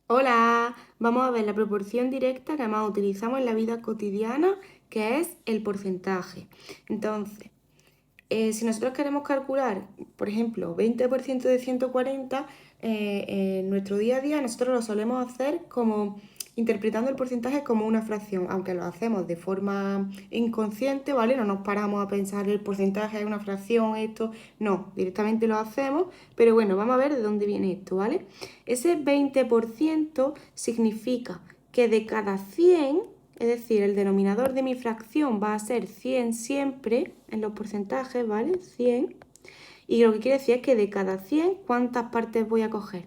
Hola, vamos a ver la proporción directa que más utilizamos en la vida cotidiana, que es el porcentaje. Entonces, si nosotros queremos calcular, por ejemplo, 20% de 140, en nuestro día a día nosotros lo solemos hacer como interpretando el porcentaje como una fracción, aunque lo hacemos de forma inconsciente, ¿vale? No nos paramos a pensar el porcentaje es una fracción, esto, no, directamente lo hacemos, pero bueno, vamos a ver de dónde viene esto, ¿vale? Ese 20% significa que de cada 100, es decir, el denominador de mi fracción va a ser 100 siempre en los porcentajes, ¿vale? 100. Y lo que quiere decir es que de cada 100, ¿cuántas partes voy a coger?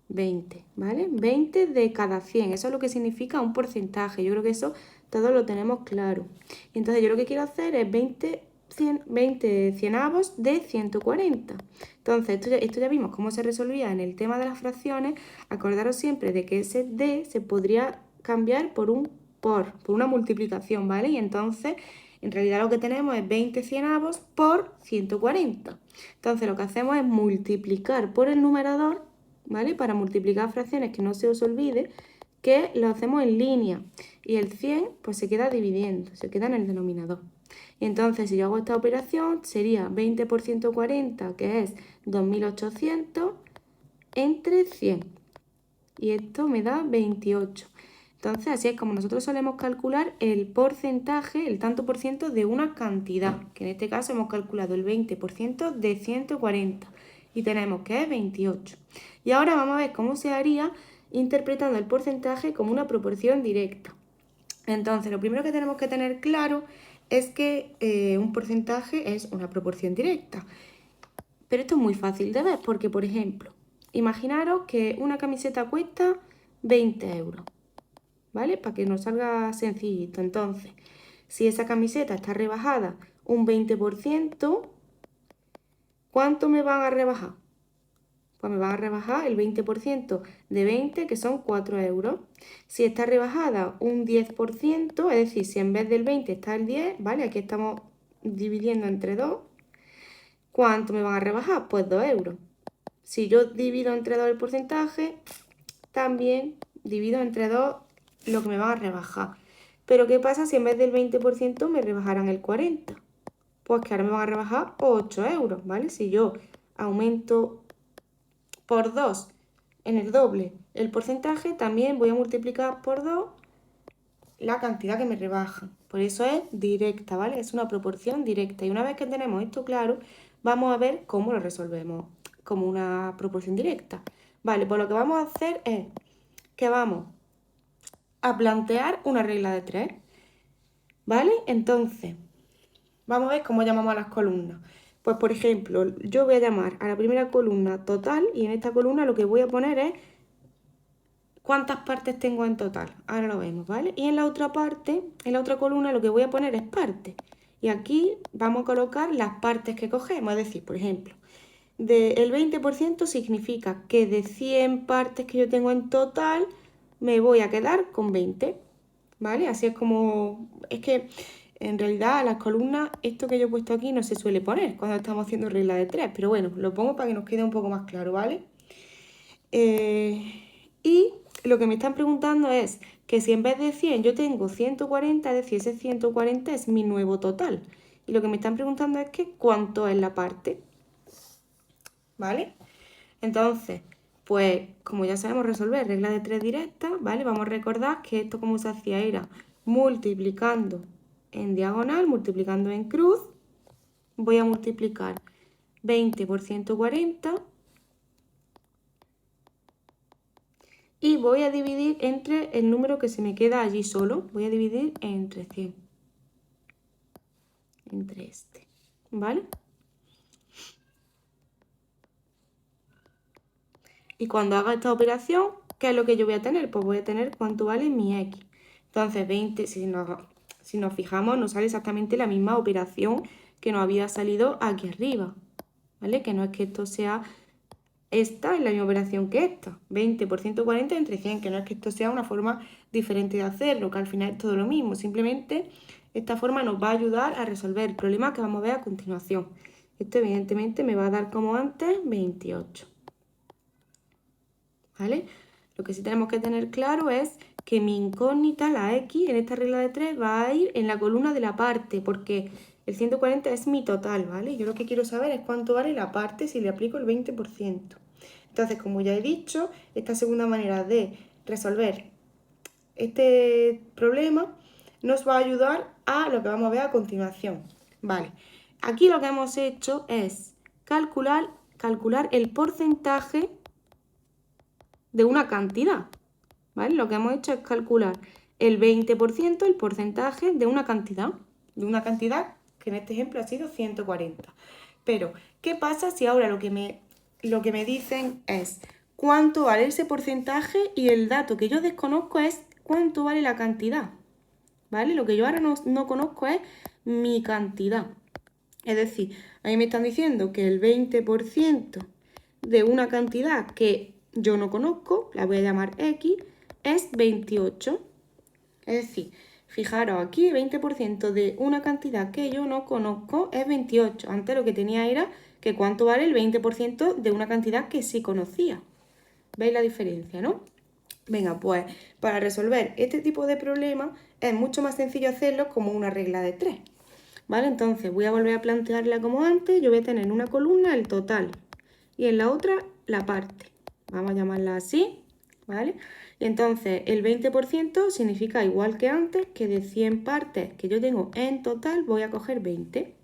20, ¿vale? 20 de cada 100, eso es lo que significa un porcentaje. Yo creo que eso todos lo tenemos claro. Y entonces yo lo que quiero hacer es 20 cienavos de 140. Entonces, esto ya vimos cómo se resolvía en el tema de las fracciones. Acordaros siempre de que ese d se podría cambiar por un por una multiplicación, ¿vale? Y entonces, en realidad lo que tenemos es 20 cienavos por 140. Entonces, lo que hacemos es multiplicar por el numerador, ¿vale? Para multiplicar fracciones, que no se os olvide que lo hacemos en línea y el 100 pues se queda dividiendo, se queda en el denominador. Y entonces si yo hago esta operación sería 20 por 140, que es 2800, entre 100. Y esto me da 28. Entonces así es como nosotros solemos calcular el porcentaje, el tanto por ciento de una cantidad, que en este caso hemos calculado el 20% de 140 y tenemos que es 28. Y ahora vamos a ver cómo se haría interpretando el porcentaje como una proporción directa. Entonces, lo primero que tenemos que tener claro es que un porcentaje es una proporción directa. Pero esto es muy fácil de ver porque, por ejemplo, imaginaros que una camiseta cuesta 20 euros, ¿vale? Para que nos salga sencillito. Entonces, si esa camiseta está rebajada un 20%, ¿cuánto me van a rebajar? Pues me van a rebajar el 20% de 20, que son 4 euros. Si está rebajada un 10%, es decir, si en vez del 20 está el 10, ¿vale? Aquí estamos dividiendo entre 2. ¿Cuánto me van a rebajar? Pues 2 euros. Si yo divido entre 2 el porcentaje, también divido entre 2 lo que me van a rebajar. Pero ¿qué pasa si en vez del 20% me rebajaran el 40%? Pues que ahora me van a rebajar 8 euros, ¿vale? Si yo aumento por 2 en el doble el porcentaje, también voy a multiplicar por 2 la cantidad que me rebaja. Por eso es directa, ¿vale? Es una proporción directa. Y una vez que tenemos esto claro, vamos a ver cómo lo resolvemos como una proporción directa. Vale, pues lo que vamos a hacer es que vamos a plantear una regla de 3, ¿vale? Entonces, vamos a ver cómo llamamos a las columnas. Pues, por ejemplo, yo voy a llamar a la primera columna total y en esta columna lo que voy a poner es cuántas partes tengo en total. Ahora lo vemos, ¿vale? Y en la otra parte, en la otra columna, lo que voy a poner es partes. Y aquí vamos a colocar las partes que cogemos. Es decir, por ejemplo, el 20% significa que de 100 partes que yo tengo en total, me voy a quedar con 20, ¿vale? Así es como... Es que en realidad a las columnas, esto que yo he puesto aquí no se suele poner cuando estamos haciendo regla de 3, pero bueno, lo pongo para que nos quede un poco más claro, ¿vale? Y lo que me están preguntando es que si en vez de 100 yo tengo 140, es decir, ese 140 es mi nuevo total. Y lo que me están preguntando es que cuánto es la parte, ¿vale? Entonces, pues como ya sabemos resolver regla de 3 directa, ¿vale? Vamos a recordar que esto como se hacía era multiplicando en diagonal, multiplicando en cruz. Voy a multiplicar 20 por 140 y voy a dividir entre el número que se me queda allí solo. Voy a dividir entre 100. Entre este. ¿Vale? Y cuando haga esta operación, ¿qué es lo que yo voy a tener? Pues voy a tener cuánto vale mi x. Entonces, 20, si nos fijamos, nos sale exactamente la misma operación que nos había salido aquí arriba. ¿Vale? Que no es que esto sea... Esta es la misma operación que esta. 20 por 140 entre 100, que no es que esto sea una forma diferente de hacerlo, que al final es todo lo mismo. Simplemente esta forma nos va a ayudar a resolver el problema que vamos a ver a continuación. Esto evidentemente me va a dar como antes 28. ¿Vale? Lo que sí tenemos que tener claro es que mi incógnita, la X, en esta regla de 3 va a ir en la columna de la parte, porque el 140 es mi total, ¿vale? Yo lo que quiero saber es cuánto vale la parte si le aplico el 20%. Entonces, como ya he dicho, esta segunda manera de resolver este problema nos va a ayudar a lo que vamos a ver a continuación. Vale, aquí lo que hemos hecho es calcular el porcentaje de una cantidad. ¿Vale? Lo que hemos hecho es calcular el 20%, el porcentaje de una cantidad que en este ejemplo ha sido 140. Pero, ¿qué pasa si ahora lo que me dicen es cuánto vale ese porcentaje y el dato que yo desconozco es cuánto vale la cantidad? ¿Vale? Lo que yo ahora no conozco es mi cantidad. Es decir, a mí me están diciendo que el 20% de una cantidad que yo no conozco, la voy a llamar X, es 28. Es decir, fijaros aquí, 20% de una cantidad que yo no conozco es 28. Antes lo que tenía era que cuánto vale el 20% de una cantidad que sí conocía. ¿Veis la diferencia, no? Venga, pues para resolver este tipo de problemas es mucho más sencillo hacerlo como una regla de 3. ¿Vale? Entonces voy a volver a plantearla como antes. Yo voy a tener en una columna el total y en la otra la parte. Vamos a llamarla así, ¿vale? Y entonces el 20% significa igual que antes, que de 100 partes que yo tengo en total voy a coger 20.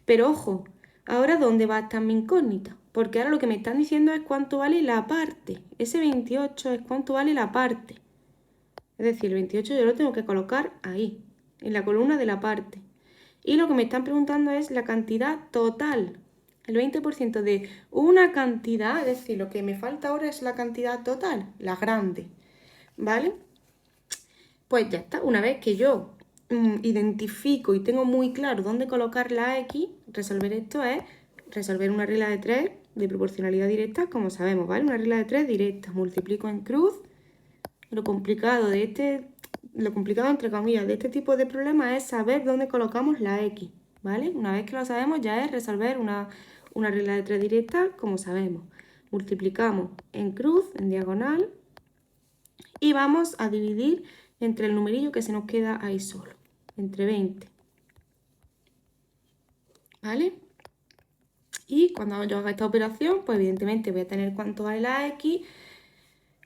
Pero ojo, ahora ¿dónde va a estar mi incógnita? Porque ahora lo que me están diciendo es cuánto vale la parte. Ese 28 es cuánto vale la parte. Es decir, el 28 yo lo tengo que colocar ahí, en la columna de la parte. Y lo que me están preguntando es la cantidad total. El 20% de una cantidad, es decir, lo que me falta ahora es la cantidad total, la grande. ¿Vale? Pues ya está. Una vez que yo identifico y tengo muy claro dónde colocar la X, resolver esto es resolver una regla de 3 de proporcionalidad directa, como sabemos, ¿vale? Una regla de 3 directa. Multiplico en cruz. Lo complicado entre comillas de este tipo de problemas es saber dónde colocamos la X, ¿vale? Una vez que lo sabemos ya es resolver una regla de 3 directa, como sabemos. Multiplicamos en cruz, en diagonal, y vamos a dividir entre el numerillo que se nos queda ahí solo, entre 20. ¿Vale? Y cuando yo haga esta operación, pues evidentemente voy a tener cuánto vale la X.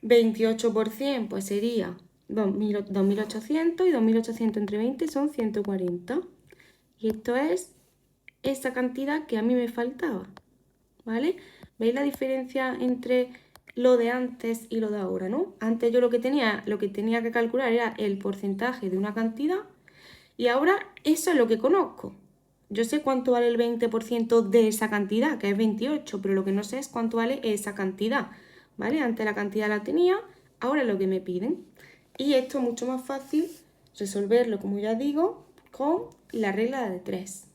28 por 100 pues sería 2.800 y 2.800 entre 20 son 140. Y esto es esa cantidad que a mí me faltaba, ¿vale? ¿Veis la diferencia entre lo de antes y lo de ahora, no? Antes yo lo que tenía que calcular era el porcentaje de una cantidad y ahora eso es lo que conozco. Yo sé cuánto vale el 20% de esa cantidad, que es 28, pero lo que no sé es cuánto vale esa cantidad, ¿vale? Antes la cantidad la tenía, ahora es lo que me piden. Y esto es mucho más fácil resolverlo, como ya digo, con la regla de 3.